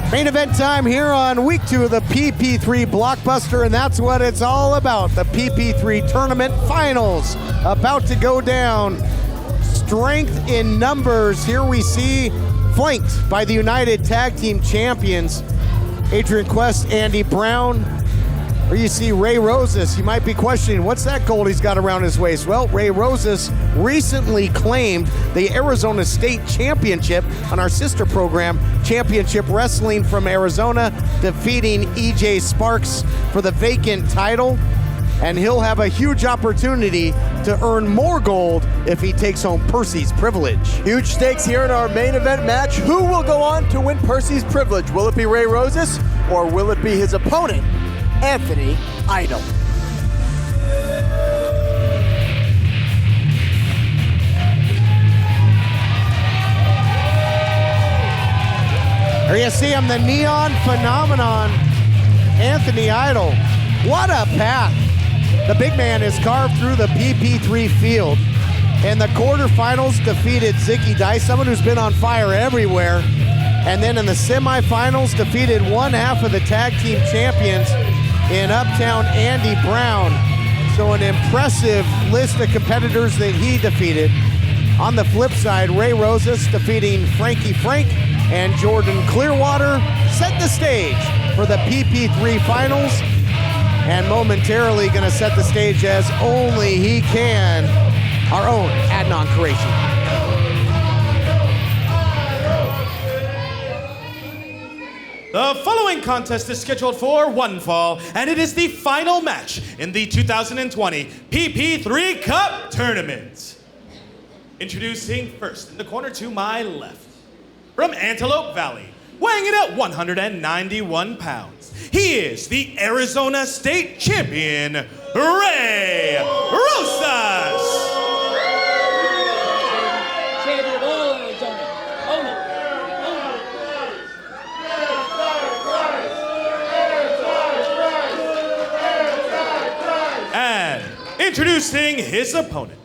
Main event time here on week 2 of the PP3 Blockbuster, and that's what it's all about. The PP3 Tournament Finals about to go down. Strength in numbers. Here we see, flanked by the United Tag Team Champions, Adrian Quest, Andy Brown. Or you see Ray Rosas. You might be questioning, what's that gold he's got around his waist? Well, Ray Rosas recently claimed the Arizona State Championship on our sister program, Championship Wrestling from Arizona, defeating EJ Sparks for the vacant title. And he'll have a huge opportunity to earn more gold if he takes home Percy's Privilege. Huge stakes here in our main event match. Who will go on to win Percy's Privilege? Will it be Ray Rosas, or will it be his opponent, Anthony Idol? There you see him, the Neon Phenomenon, Anthony Idol. What a path. The big man is carved through the PP3 field. In the quarterfinals, defeated Zicky Dice, someone who's been on fire everywhere. And then in the semifinals, defeated one half of the tag team champions in Uptown Andy Brown. So an impressive list of competitors that he defeated. On the flip side, Ray Rosas defeating Frankie Frank and Jordan Clearwater set the stage for the PP3 finals, and momentarily gonna set the stage as only he can, our own Adnan Qureshi. The following contest is scheduled for one fall, and it is the final match in the 2020 PP3 Cup Tournament. Introducing first in the corner to my left, from Antelope Valley, weighing in at 191 pounds, he is the Arizona State Champion, Ray Rosas. Champion of all Arizona. And introducing his opponent,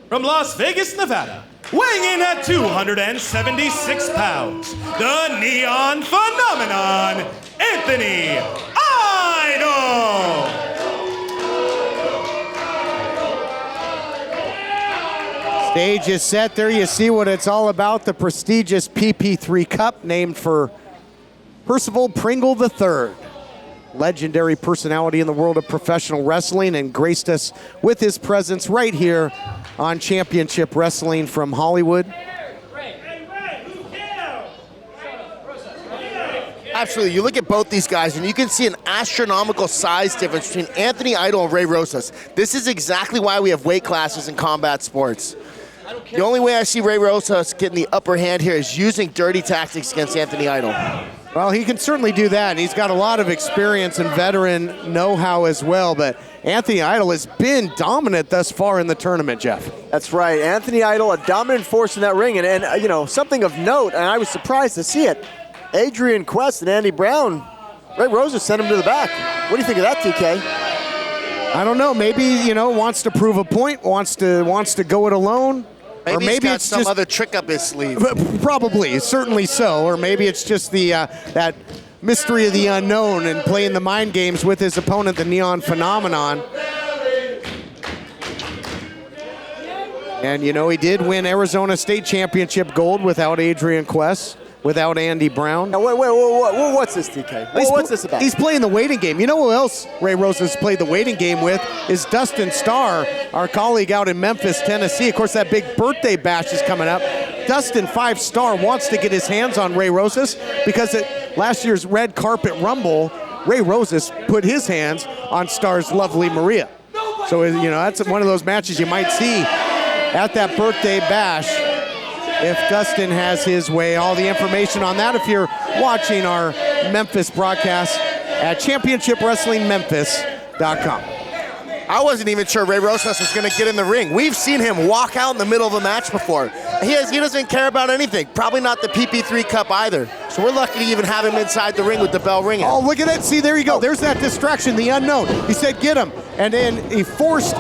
from Las Vegas, Nevada, weighing in at 276 pounds, the Neon Phenomenon, Anthony Idol. Stage is set. There you see what it's all about, the prestigious PP3 Cup, named for Percival Pringle III. Legendary personality in the world of professional wrestling, and graced us with his presence right here on Championship Wrestling from Hollywood. Absolutely. You look at both these guys, and you can see an astronomical size difference between Anthony Idol and Ray Rosas. This is exactly why we have weight classes in combat sports. The only way I see Ray Rosas getting the upper hand here is using dirty tactics against Anthony Idol. Well, he can certainly do that, and he's got a lot of experience and veteran know-how as well, but Anthony Idol has been dominant thus far in the tournament, Jeff. That's right. Anthony Idol, a dominant force in that ring, and you know, something of note, and I was surprised to see it, Adrian Quest and Andy Brown, Ray Rosas sent him to the back. What do you think of that, TK? I don't know. Maybe, you know, wants to prove a point, wants to go it alone. Maybe, or maybe he's got it's some just other trick up his sleeve. Probably, certainly so. Or maybe it's just the that mystery of the unknown and playing the mind games with his opponent, the Neon Phenomenon. And, you know, he did win Arizona State Championship gold without Adrian Quest, without Andy Brown. Now, wait, what's this, TK? What's this about? He's playing the waiting game. You know who else Ray Rosas played the waiting game with is Dustin Starr, our colleague out in Memphis, Tennessee. Of course, that big birthday bash is coming up. Dustin 5-Star wants to get his hands on Ray Rosas because at last year's Red Carpet Rumble, Ray Rosas put his hands on Starr's lovely Maria. So, you know, that's one of those matches you might see at that birthday bash if Dustin has his way. All the information on that if you're watching our Memphis broadcast at championshipwrestlingmemphis.com. I wasn't even sure Ray Rosas was going to get in the ring. We've seen him walk out in the middle of a match before. He doesn't care about anything. Probably not the PP3 Cup either. So we're lucky to even have him inside the ring with the bell ringing. Oh, look at that. See, there you go. There's that distraction, the unknown. He said, get him. And then he forced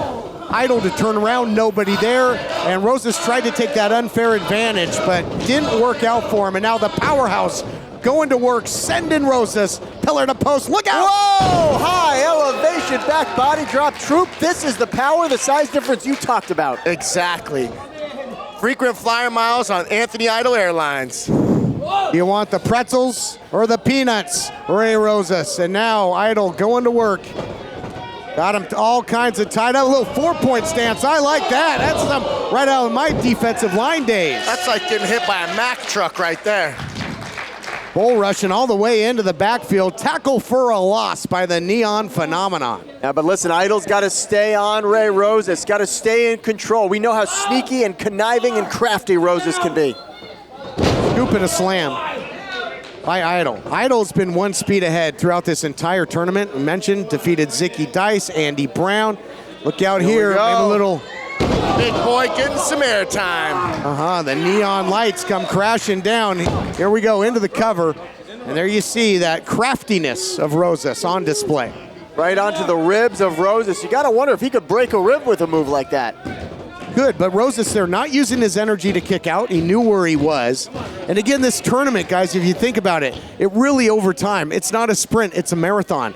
Idol to turn around, nobody there. And Rosas tried to take that unfair advantage, but didn't work out for him. And now the powerhouse going to work, sending Rosas, pillar to post, look out! Whoa, high elevation back body drop. Troop, this is the power, the size difference you talked about. Exactly. Frequent flyer miles on Anthony Idol Airlines. You want the pretzels or the peanuts, Ray Rosas? And now Idol going to work. Got him all kinds of tied up. A little 4-point stance. I like that. That's some right out of my defensive line days. That's like getting hit by a Mack truck right there. Bull rushing all the way into the backfield. Tackle for a loss by the Neon Phenomenon. Yeah, but listen, Idol's got to stay on Ray Rosas. Got to stay in control. We know how sneaky and conniving and crafty Rosas can be. Scoop and a slam by Idol. Idol's been one speed ahead throughout this entire tournament. We mentioned defeated Zicky Dice, Andy Brown. Look out here, maybe a little. Big boy getting some airtime. The neon lights come crashing down. Here we go into the cover. And there you see that craftiness of Rosas on display. Right onto the ribs of Rosas. You got to wonder if he could break a rib with a move like that. Good, but Rosas there not using his energy to kick out. He knew where he was. And again, this tournament, guys, if you think about it, it really over time. It's not a sprint, it's a marathon.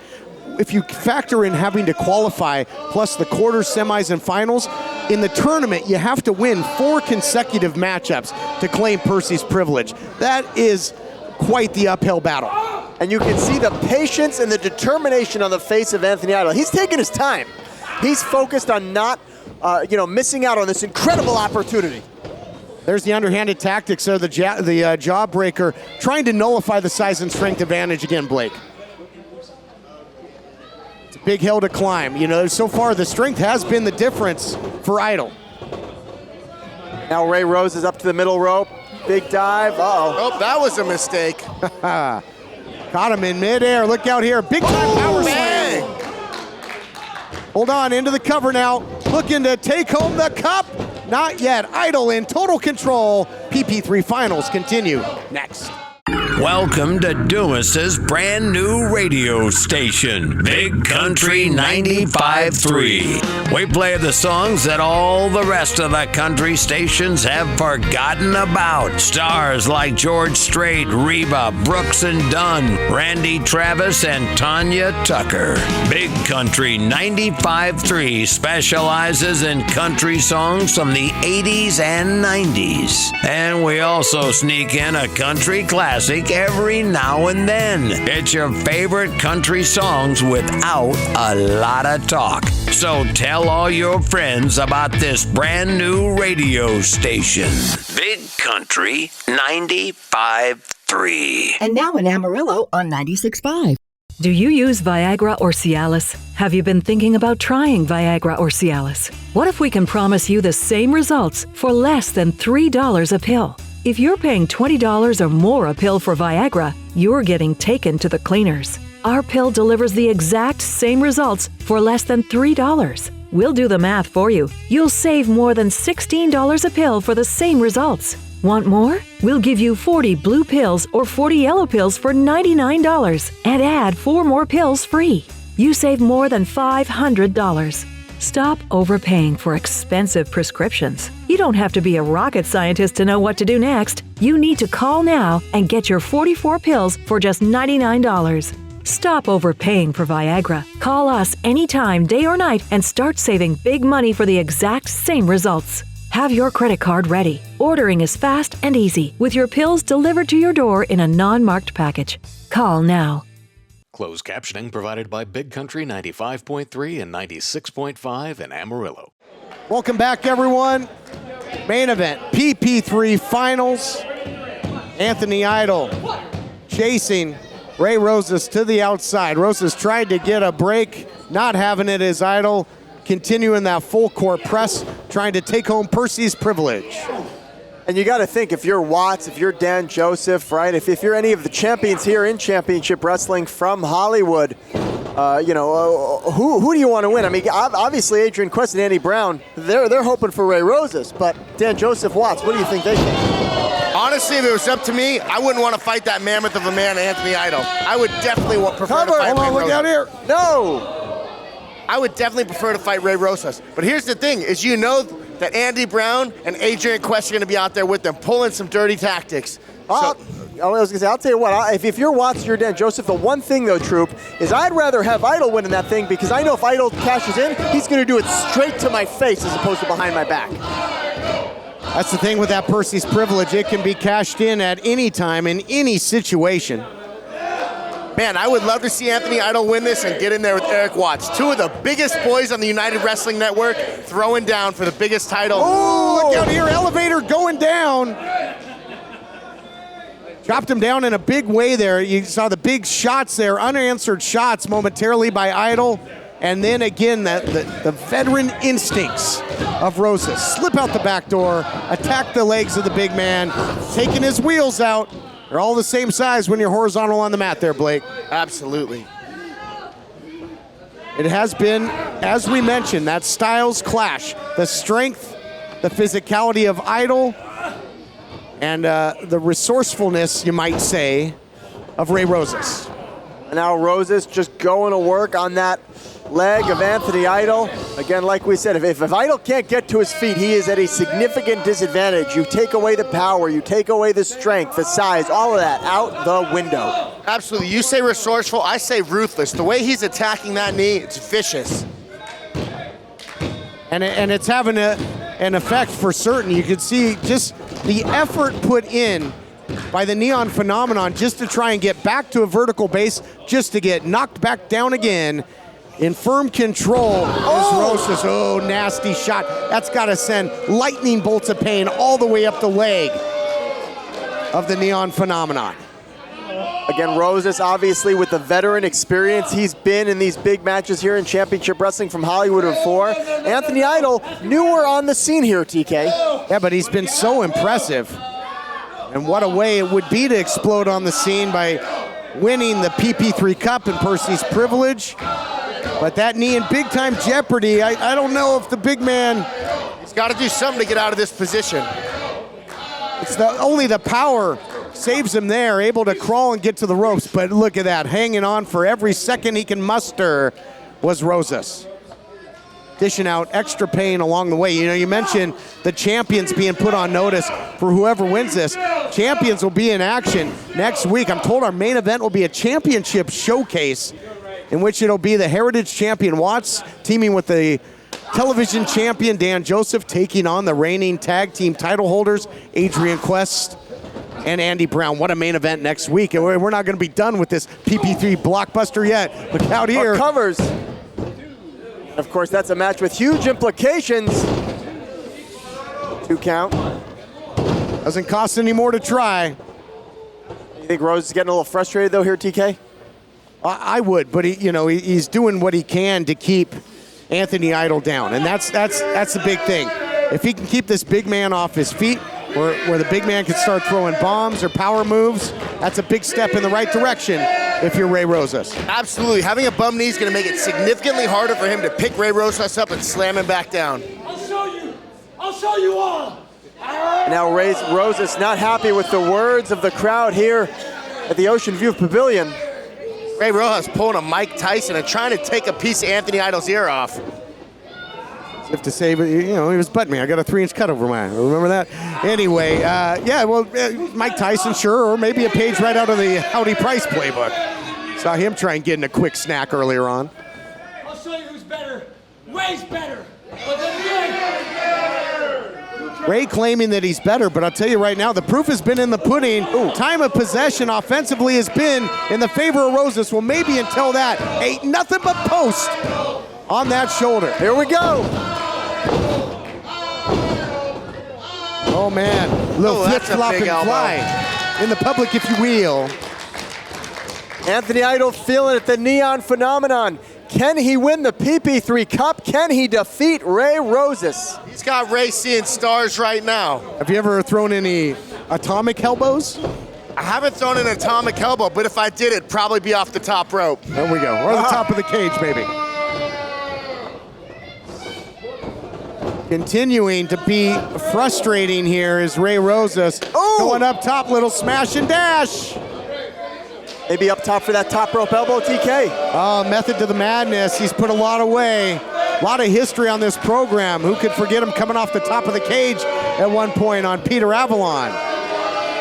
If you factor in having to qualify, plus the quarters, semis, and finals, in the tournament, you have to win 4 consecutive matchups to claim Percy's privilege. That is quite the uphill battle. And you can see the patience and the determination on the face of Anthony Idol. He's taking his time. He's focused on not missing out on this incredible opportunity. There's the underhanded tactics of the jawbreaker, trying to nullify the size and strength advantage again, Blake. It's a big hill to climb. So far the strength has been the difference for Idol. Now Ray Rose is up to the middle rope. Big dive. Oh, that was a mistake. Caught him in midair. Look out here. Big time power slam. Hold on, into the cover now. Looking to take home the cup. Not yet. Idol in total control. PP3 finals continue next. Welcome to Dumas's brand new radio station, Big Country 95.3. We play the songs that all the rest of the country stations have forgotten about. Stars like George Strait, Reba, Brooks and Dunn, Randy Travis, and Tanya Tucker. Big Country 95.3 specializes in country songs from the 80s and 90s. And we also sneak in a country classic every now and then. It's your favorite country songs without a lot of talk. So tell all your friends about this brand new radio station, Big Country 95.3. And now in Amarillo on 96.5. Do you use VIAGRA or Cialis? Have you been thinking about trying VIAGRA or Cialis? What if we can promise you the same results for less than $3 a pill? If you're paying $20 or more a pill for VIAGRA, you're getting taken to the cleaners. Our pill delivers the exact same results for less than $3. We'll do the math for you. You'll save more than $16 a pill for the same results. Want more? We'll give you 40 blue pills or 40 yellow pills for $99 and add 4 more pills free. You save more than $500. Stop overpaying for expensive prescriptions. You don't have to be a rocket scientist to know what to do next. You need to call now and get your 44 pills for just $99. Stop overpaying for VIAGRA. Call us anytime, day or night, and start saving big money for the exact same results. Have your credit card ready. Ordering is fast and easy, with your pills delivered to your door in a non-marked package. Call now. Closed captioning provided by Big Country 95.3 and 96.5 in Amarillo. Welcome back, everyone. Main event, PP3 finals. Anthony Idol chasing Ray Rosas to the outside. Rosas tried to get a break, not having it as Idol continuing that full court press, trying to take home Percy's privilege. And you got to think, if you're Watts, if you're Dan Joseph, right? If you're any of the champions here in Championship Wrestling from Hollywood, who do you want to win? I mean, obviously Adrian Quest and Andy Brown, they're hoping for Ray Rosas, but Dan Joseph, Watts, what do you think they think? Honestly, if it was up to me, I wouldn't want to fight that mammoth of a man, Anthony Idol. I would definitely prefer to fight Ray Rosas. Look out here. No! I would definitely prefer to fight Ray Rosas. But here's the thing, is that Andy Brown and Adrian Quest are going to be out there with them, pulling some dirty tactics. was gonna say, I'll tell you what, if you're watching your Dan Joseph, the one thing though, Troop, is I'd rather have Idol winning that thing because I know if Idol cashes in, he's gonna do it straight to my face as opposed to behind my back. That's the thing with that Percy's privilege. It can be cashed in at any time, in any situation. Man, I would love to see Anthony Idol win this and get in there with Eric Watts. Two of the biggest boys on the United Wrestling Network throwing down for the biggest title. Oh, look out here, elevator going down. Dropped him down in a big way there. You saw the big shots there, unanswered shots momentarily by Idol. And then again, the veteran instincts of Rosas. Slip out the back door, attack the legs of the big man, taking his wheels out. They're all the same size when you're horizontal on the mat there, Blake. Absolutely. It has been, as we mentioned, that styles clash. The strength, the physicality of Idol, and the resourcefulness, you might say, of Ray Rosas. And now Rosas just going to work on that leg of Anthony Idol. Again, like we said, if Idol can't get to his feet, he is at a significant disadvantage. You take away the power, you take away the strength, the size, all of that out the window. Absolutely. You say resourceful, I say ruthless. The way he's attacking that knee, it's vicious. And it's having an effect for certain. You can see just the effort put in by the Neon Phenomenon just to try and get back to a vertical base, just to get knocked back down again. In firm control is Rosas. Oh, nasty shot. That's got to send lightning bolts of pain all the way up the leg of the Neon Phenomenon. Again, Rosas, obviously, with the veteran experience he's been in these big matches here in Championship Wrestling from Hollywood before. Anthony Idol, newer on the scene here, TK. Yeah, but he's been so impressive. And what a way it would be to explode on the scene by winning the PP3 Cup and Percy's privilege. But that knee in big-time jeopardy, I don't know if the big man... He's got to do something to get out of this position. It's only the power saves him there, able to crawl and get to the ropes. But look at that, hanging on for every second he can muster was Rosas. Dishing out extra pain along the way. You know, you mentioned the champions being put on notice for whoever wins this. Champions will be in action next week. I'm told our main event will be a championship showcase in which it'll be the Heritage Champion Watts teaming with the television champion Dan Joseph, taking on the reigning tag team title holders Adrian Quest and Andy Brown. What a main event next week. And we're not going to be done with this PP3 blockbuster yet. Look out here. Covers. Of course, that's a match with huge implications. 2 count. Doesn't cost any more to try. You think Rose is getting a little frustrated though here, TK? I would, but he's doing what he can to keep Anthony Idol down, and that's the big thing. If he can keep this big man off his feet, where the big man can start throwing bombs or power moves, that's a big step in the right direction if you're Ray Rosas. Absolutely. Having a bum knee is going to make it significantly harder for him to pick Ray Rosas up and slam him back down. I'll show you all. Now Rosas not happy with the words of the crowd here at the Ocean View Pavilion. Ray Rojas pulling a Mike Tyson and trying to take a piece of Anthony Idol's ear off. You have to say, but he was butting me. I got a 3-inch cut over my eye. Remember that? Anyway, Mike Tyson, sure, or maybe a page right out of the Howdy Price playbook. Saw him try and get in a quick snack earlier on. I'll show you who's better. Ray's better. Ray claiming that he's better, but I'll tell you right now, the proof has been in the pudding. Time of possession offensively has been in the favor of Rosas. Well, maybe until that, ain't nothing but post on that shoulder. Here we go. Oh, man. Little flip-flop and fly in the public, if you will. Anthony Idol feeling it, the Neon Phenomenon. Can he win the PP3 Cup? Can he defeat Ray Rosas? He's got Ray seeing stars right now. Have you ever thrown any atomic elbows? I haven't thrown an atomic elbow, but if I did, it'd probably be off the top rope. There we go. Or the top of the cage, maybe. Continuing to be frustrating here is Ray Rosas. Going up top, little smash and dash. Maybe up top for that top rope elbow, TK. Oh, method to the madness. He's put a lot away. A lot of history on this program. Who could forget him coming off the top of the cage at one point on Peter Avalon?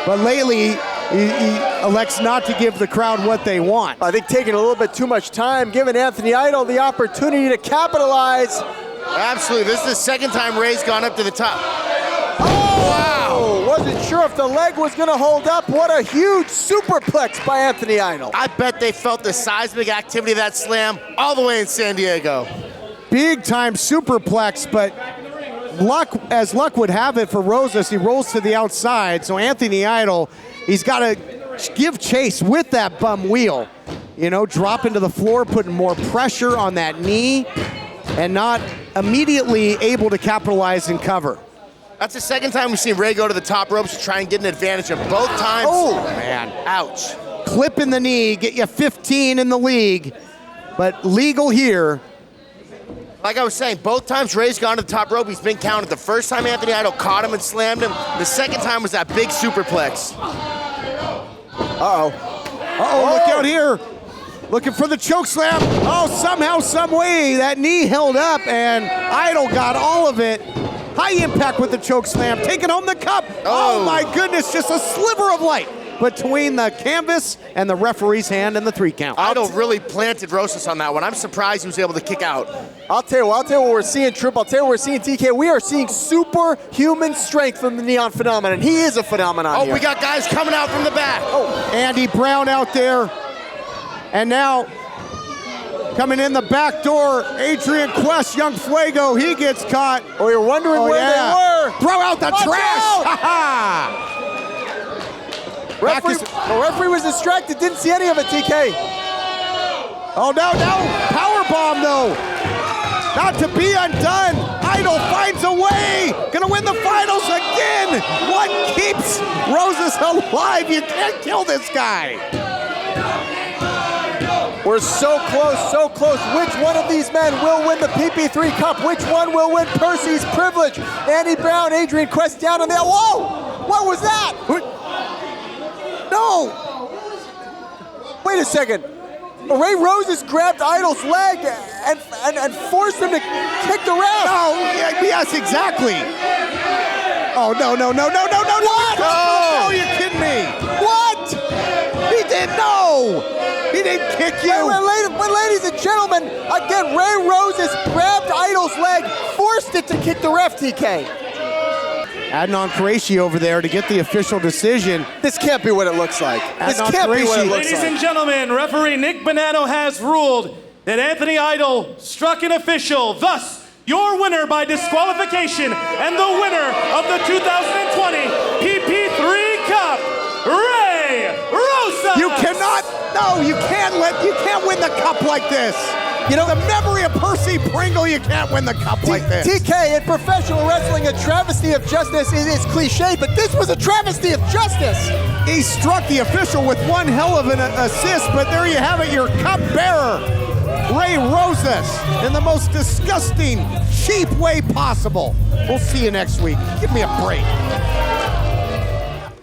But lately, he elects not to give the crowd what they want. I think taking a little bit too much time, giving Anthony Idol the opportunity to capitalize. Absolutely. This is the second time Ray's gone up to the top. Oh, wow. Wasn't sure if the leg was going to hold up. What a huge superplex by Anthony Idol. I bet they felt the seismic activity of that slam all the way in San Diego. Big time superplex, but as luck would have it for Rosas, he rolls to the outside. So Anthony Idol, he's got to give chase with that bum wheel. You know, drop into the floor, putting more pressure on that knee, and not immediately able to capitalize and cover. That's the second time we've seen Ray go to the top ropes to try and get an advantage, and both times, oh man, ouch. Clip in the knee, get you 15 in the league, but legal here. Like I was saying, both times Ray's gone to the top rope, he's been counted. The first time Anthony Idol caught him and slammed him. The second time was that big superplex. Uh-oh. Uh-oh, look out here. Looking for the choke slam. Oh, somehow, some way, that knee held up, and Idol got all of it. High impact with the choke slam, taking home the cup. Oh my goodness, just a sliver of light between the canvas and the referee's hand and the 3 count. Idol really planted Rosas on that one. I'm surprised he was able to kick out. I'll tell you what we're seeing, Tripp. I'll tell you what we're seeing, TK. We are seeing superhuman strength from the Neon Phenomenon. He is a phenomenon here. We got guys coming out from the back. Oh, Andy Brown out there. And now, coming in the back door, Adrian Quest, Young Fuego, he gets caught. Oh, you're wondering where they were. Throw out the trash! Referee was distracted, didn't see any of it, TK. Oh, no, powerbomb though. Not to be undone. Idol finds a way. Gonna win the finals again. What keeps Rosas alive? You can't kill this guy. We're so close, so close. Which one of these men will win the PP3 Cup? Which one will win Percy's privilege? Andy Brown, Adrian Quest down on there. Whoa! What was that? No! Wait a second. Ray Rosas grabbed Idol's leg and forced him to kick the ref. No, yes, exactly. Oh, no. What? No, you're kidding me. What? He didn't know. He didn't kick you. Ladies and gentlemen, again, Ray Rosas grabbed Idol's leg, forced it to kick the ref, TK. Adnan Qureshi over there to get the official decision. This can't be what it looks like. Ladies and gentlemen, referee Nick Bonanno has ruled that Anthony Idol struck an official. Thus, your winner by disqualification and the winner of the 2020 PP3 Cup, Ray Rosas. You can't win the cup like this. You know, the memory of Percy Pringle, you can't win the cup like this. TK, in professional wrestling, a travesty of justice is cliche, but this was a travesty of justice. He struck the official with one hell of an assist, but there you have it, your cup bearer, Ray Rosas, in the most disgusting, cheap way possible. We'll see you next week. Give me a break.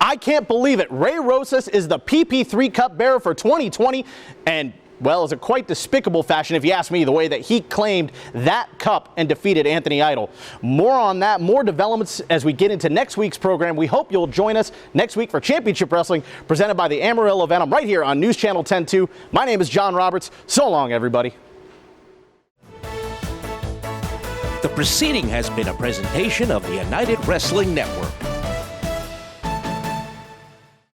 I can't believe it. Ray Rosas is the PP3 Cup bearer for 2020, and well, it's a quite despicable fashion, if you ask me, the way that he claimed that cup and defeated Anthony Idol. More on that, more developments as we get into next week's program. We hope you'll join us next week for Championship Wrestling, presented by the Amarillo Venom, right here on News Channel 10-2. My name is John Roberts. So long, everybody. The proceeding has been a presentation of the United Wrestling Network.